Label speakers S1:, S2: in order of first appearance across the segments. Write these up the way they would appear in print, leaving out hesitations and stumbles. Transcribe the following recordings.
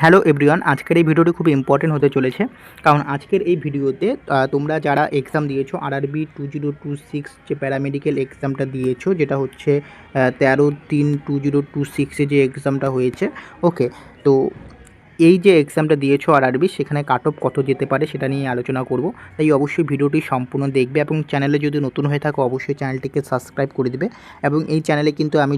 S1: Hello everyone, আজকের এই ভিডিওটি খুব ইম্পর্টেন্ট হতে চলেছে। কারণ আজকের এই ভিডিওতে তোমরা যারা এক্সাম দিয়েছো আরআরবি 2026 যে প্যারামেডিক্যাল এক্সামটা দিয়েছো, যেটা হচ্ছে 13/3/2026 যে এক্সামটা হয়েছে। ওকে, তো এই যে এক্সামটা দিয়েছো আরআরবি, সেখানে কাট অফ কত যেতে পারে সেটা নিয়ে আলোচনা করব। তাই অবশ্যই ভিডিওটি সম্পূর্ণ দেখবে এবং চ্যানেলে যদি নতুন হয়ে থাকো অবশ্যই চ্যানেলটিকে সাবস্ক্রাইব করে দেবে। এবং এই চ্যানেলে কিন্তু আমি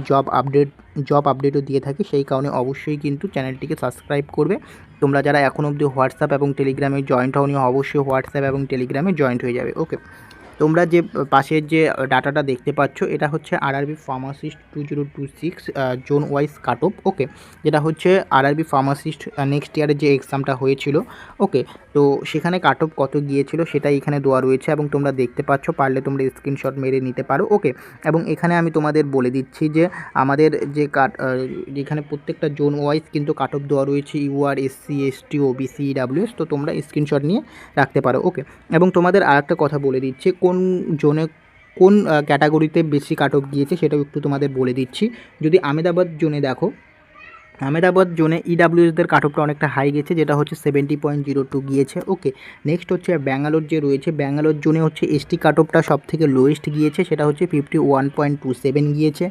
S1: জব আপডেটও দিয়ে থাকি, সেই কারণে অবশ্যই কিন্তু চ্যানেলটিকে সাবস্ক্রাইব করবে। তোমরা যারা এখন অবধি হোয়াটসঅ্যাপ এবং টেলিগ্রামে জয়েন্ট হওনি অবশ্যই হোয়াটসঅ্যাপ এবং টেলিগ্রামে জয়েন্ট হয়ে যাবে। ওকে, তোমরা যে পাশের যে ডাটাটা দেখতে পাচ্ছ, এটা হচ্ছে RRB pharmacist 2026 zone wise cut off. Okay, যেটা হচ্ছে আরআরবি ফার্মাসিস্ট নেক্সট ইয়ারের যে এক্সামটা হয়েছিল। ওকে, তো সেখানে কাট অফ কত গিয়েছিল সেটাই এখানে দেওয়া রয়েছে এবং তোমরা দেখতে পাচ্ছ, পারলে তোমরা স্ক্রিনশট মেরে নিতে পারো। ওকে, এবং এখানে আমি তোমাদের বলে দিচ্ছি যে আমাদের যে যেখানে প্রত্যেকটা জোন ওয়াইজ কিন্তু কাট অফ দেওয়া রয়েছে, UR, SC, ST, OBC, EWS. তো তোমরা স্ক্রিনশট নিয়ে রাখতে পারো। ওকে, এবং তোমাদের আরেকটা কথা বলে দিচ্ছি, কোন জোনে কোন ক্যাটাগরিতে বেশি কাট অফ গিয়েছে সেটাও একটু তোমাদের বলে দিচ্ছি। যদি আমেদাবাদ জোনে দেখো, আমেদাবাদ জোনে ইডাব্লিউএসদের কাট অফটা অনেকটা হাই গেছে, যেটা হচ্ছে 70.02 গিয়েছে। ওকে, নেক্সট হচ্ছে ব্যাঙ্গালোর যে রয়েছে, ব্যাঙ্গালোর জোনে হচ্ছে এসটি কাট অফটা সব থেকে লোয়েস্ট গিয়েছে, সেটা হচ্ছে 51.27 গিয়েছে।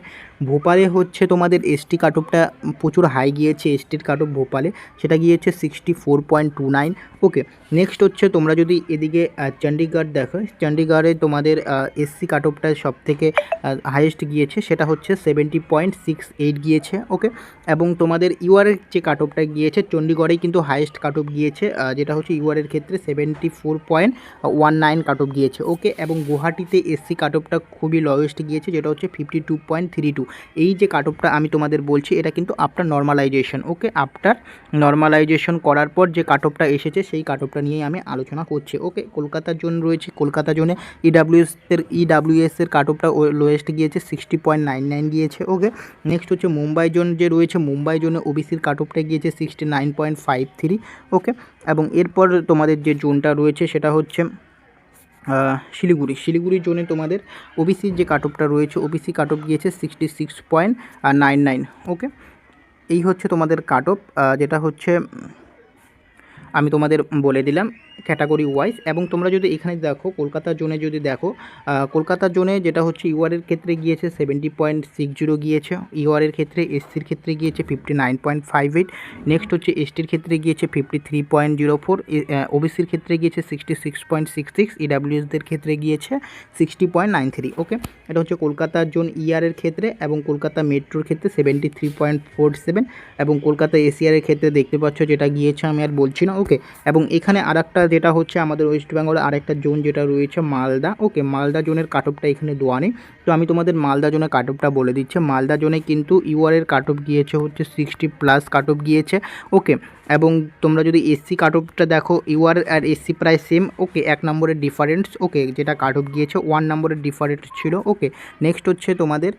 S1: ভোপালে হচ্ছে তোমাদের এসটি কাট অফটা প্রচুর হাই গিয়েছে, এসটির কাট অফ ভোপালে সেটা গিয়েছে 64.29। ওকে, নেক্সট হচ্ছে তোমরা যদি এদিকে চণ্ডীগড় দেখো, চণ্ডীগড়ে তোমাদের এসসি কাট অফটা সব থেকে হাইয়েস্ট গিয়েছে, সেটা হচ্ছে 70.68 গিয়েছে। ওকে, এবং তোমাদের ইউআরের যে কাট অফটা গিয়েছে চণ্ডীগড়েই কিন্তু হাইয়েস্ট কাট অফ গিয়েছে, যেটা হচ্ছে ইউআরের ক্ষেত্রে 74.19 কাট অফ গিয়েছে। ওকে, এবং গুয়াহাটিতে এসসি কাট অফটা খুবই লোয়েস্ট গিয়েছে, যেটা হচ্ছে 52.32। এই যে কাট অফটা আমি তোমাদের বলছি, এটা কিন্তু আফটার নর্মালাইজেশন। ওকে, আফটার নর্মালাইজেশন করার পর যে কাট অফটা এসেছে সেই কাট অফটা নিয়েই আমি আলোচনা করছি। ওকে, কলকাতার জোন রয়েছে, কলকাতা জোনে ইডাব্লিউএসের কাট অফটা লোয়েস্ট গিয়েছে, 60.99 গিয়েছে। ওকে, নেক্সট হচ্ছে মুম্বাই জোন যে রয়েছে, মুম্বাই জোনে ওবিসির কাট অফটা গিয়েছে 69.53। ওকে, এবং এরপর তোমাদের যে জোনটা রয়েছে সেটা হচ্ছে শিলিগুড়ি জোনে তোমাদের ওবিসির যে কাট অফটা রয়েছে, ওবিসি কাট অফ গিয়েছে 66.99। ওকে, এই হচ্ছে তোমাদের কাট অফ, যেটা হচ্ছে আমি তোমাদের বলে দিলাম ক্যাটাগরি ওয়াইজ। এবং তোমরা যদি এখানে দেখো কলকাতা জোনে যদি দেখো, কলকাতা জোনে যেটা হচ্ছে ইউআরের ক্ষেত্রে গিয়েছে 70.60 গিয়েছে, ইউআরের ক্ষেত্রে এসসির ক্ষেত্রে গিয়েছে 59.58, নেক্সট হচ্ছে এসটির ক্ষেত্রে গিয়েছে 53.04, ওবিসির ক্ষেত্রে গিয়েছে 66.66, ইডাব্লিউএসদের ক্ষেত্রে গিয়েছে 60.93। ওকে, এটা হচ্ছে কলকাতা জোন ইআরের ক্ষেত্রে, এবং কলকাতা মেট্রোর ক্ষেত্রে 73.47, এবং কলকাতা এসিআরের ক্ষেত্রে দেখতে পাচ্ছ যেটা গিয়েছে আমি আর বলছি না। ওকে, এবং এখানে আরেকটা যেটা হচ্ছে আমাদের ওয়েস্ট বেঙ্গলের আরেকটা জোন যেটা রয়েছে মালদা। ওকে, মালদা জোনের কাট অফটা এখানে দেওয়া নেই, তো আমি তোমাদের মালদা জোনের কাট অফটা বলে দিচ্ছি। মালদা জোনে কিন্তু ইউআরের কাট অফ গিয়েছে হচ্ছে 60+ কাট অফ গিয়েছে। ওকে, এবং তোমরা যদি এসসি কাট অফটা দেখো, ইউআর আর এসসি প্রায় সেম। ওকে, 1 নম্বরের ডিফারেন্স। ওকে, যেটা কাট অফ গিয়েছে 1 নম্বরের ডিফারেন্স ছিল। ওকে, নেক্সট হচ্ছে তোমাদের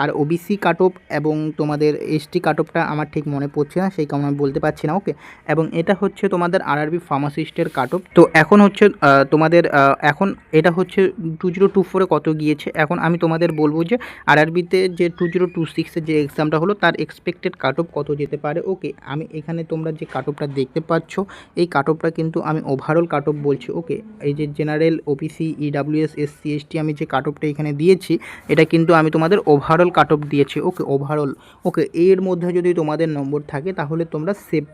S1: আর ওবিসি কাট অফ এবং তোমাদের এসটি কাট অফটা আমার ঠিক মনে পড়ছে না, সেই কারণে আমি বলতে পারছি না। ওকে, এবং এটা হচ্ছে তোমাদের আরআরবি ফার্মাসিস্টের কাট অফ। তো এখন হচ্ছে তোমাদের এখন এটা হচ্ছে 2024-এ কত গিয়েছে। এখন আমি তোমাদের বলবো যে আরআরবিতে যে 2026-এর যে এক্সামটা হলো তার এক্সপেক্টেড কাট অফ কত যেতে পারে। ওকে, আমি এখানে তোমরা যে কাট অফটা দেখতে পাচ্ছ, এই কাট অফটা কিন্তু আমি ওভারঅল কাট অফ বলছি। ওকে, এই যে general, OBC, EWS, SC, ST আমি যে কাট অফটা এখানে দিয়েছি, এটা কিন্তু আমি তোমাদের ওভারঅল কাট অফ দিয়েছি। ওকে, ওভারঅল। ওকে, এর মধ্যে যদি তোমাদের নম্বর থাকে তাহলে তোমরা সেভ।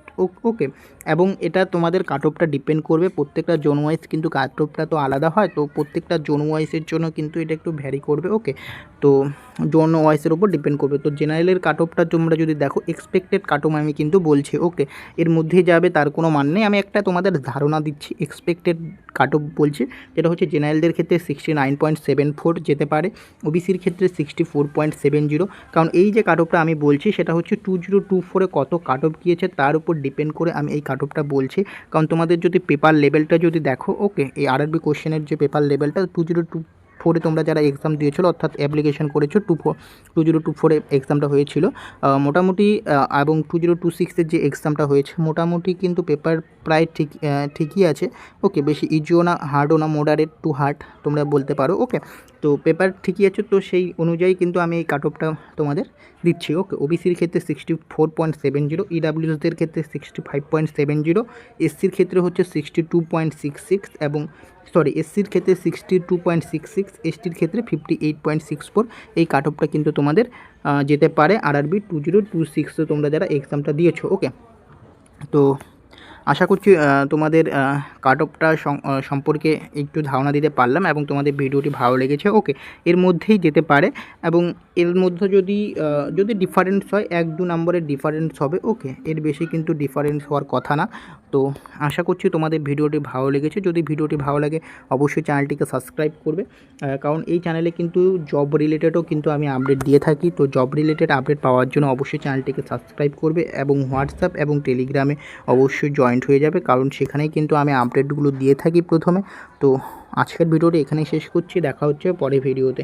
S1: ওকে, এবং এটা তোমাদের কাট অফটা ডিপেন্ড করবে প্রত্যেকটা জোন ওয়াইজ, কিন্তু কাট অফটা তো আলাদা হয়, তো প্রত্যেকটা জোন ওয়াইজের জন্য কিন্তু এটা একটু ভ্যারি করবে। ওকে, তো জোন ওয়াইজের উপর ডিপেন্ড করবে। তো জেনারেলের কাট অফটা তোমরা যদি দেখো, এক্সপেক্টেড কাট অফ আমি কিন্তু বলছি। ওকে, এর মধ্যেই যাবে তার কোনো মান নেই, আমি একটা তোমাদের ধারণা দিচ্ছি, এক্সপেক্টেড কাট অফ বলছি, যেটা হচ্ছে জেনারেলদের ক্ষেত্রে 69.74 যেতে পারে, ওবিসির ক্ষেত্রে 64.70। কারণ এই যে কাট অফটা আমি বলছি সেটা হচ্ছে 2024-এ কত কাট অফ গিয়েছে তার উপর ডিপেন্ড করে আমি এই কাট অফটা বলছি। কারণ তোমাদের যদি পেপার লেভেলটা যদি দেখো, ওকে, এই আরআরবি কোশ্চেনের যে পেপার লেভেলটা 2024-এ তোমরা যারা এক্সাম দিয়েছিলো, অর্থাৎ অ্যাপ্লিকেশন করেছো 2024-এ এক্সামটা হয়েছিল মোটামুটি, এবং 2026-এর যে এক্সামটা হয়েছে মোটামুটি কিন্তু পেপার প্রায় ঠিকই আছে। ওকে, বেশি ইজিও না, হার্ডও না, মডারেট টু হার্ড তোমরা বলতে পারো। ওকে, তো পেপার ঠিকই আছে, তো সেই অনুযায়ী কিন্তু আমি এই কাট অফটা তোমাদের দিচ্ছি। ওকে, ওবিসির ক্ষেত্রে 64.70, ইডাব্লিউএসদের ক্ষেত্রে 65.70, এসসির ক্ষেত্রে হচ্ছে 62.66 এবং এসসির ক্ষেত্রে 62.66, এসটির ক্ষেত্রে 58.64। এই কাট অফটা কিন্তু তোমাদের যেতে পারে আরআরবি 2026 তোমরা যারা এক্সামটা দিয়েছো। ওকে, তো আশা করছি তোমাদের কাট অফটা সম্পর্কে একটু ধারণা দিতে পারলাম এবং তোমাদের ভিডিওটি ভালো লেগেছে। ওকে, এর মধ্যেই যেতে পারে এবং এর মধ্যে যদি ডিফারেন্স হয় 1-2 নম্বরের ডিফারেন্স হবে। ওকে, এর বেশি কিন্তু ডিফারেন্স হওয়ার কথা না। তো আশা করছি তোমাদের ভিডিওটি ভালো লেগেছে। যদি ভিডিওটি ভালো লাগে অবশ্যই চ্যানেলটিকে সাবস্ক্রাইব করবে, কারণ এই চ্যানেলে কিন্তু জব রিলেটেডও কিন্তু আমি আপডেট দিয়ে থাকি। তো জব রিলেটেড আপডেট পাওয়ার জন্য অবশ্যই চ্যানেলটিকে সাবস্ক্রাইব করবে এবং হোয়াটসঅ্যাপ এবং টেলিগ্রামে অবশ্যই জয়েন্ট হয়ে যাবে, কারণ সেখানেই কিন্তু আমি আপডেটগুলো দিয়ে থাকি প্রথমে। তো আজকের ভিডিওটি এখানেই শেষ করছি, দেখা হচ্ছে পরের ভিডিওতে।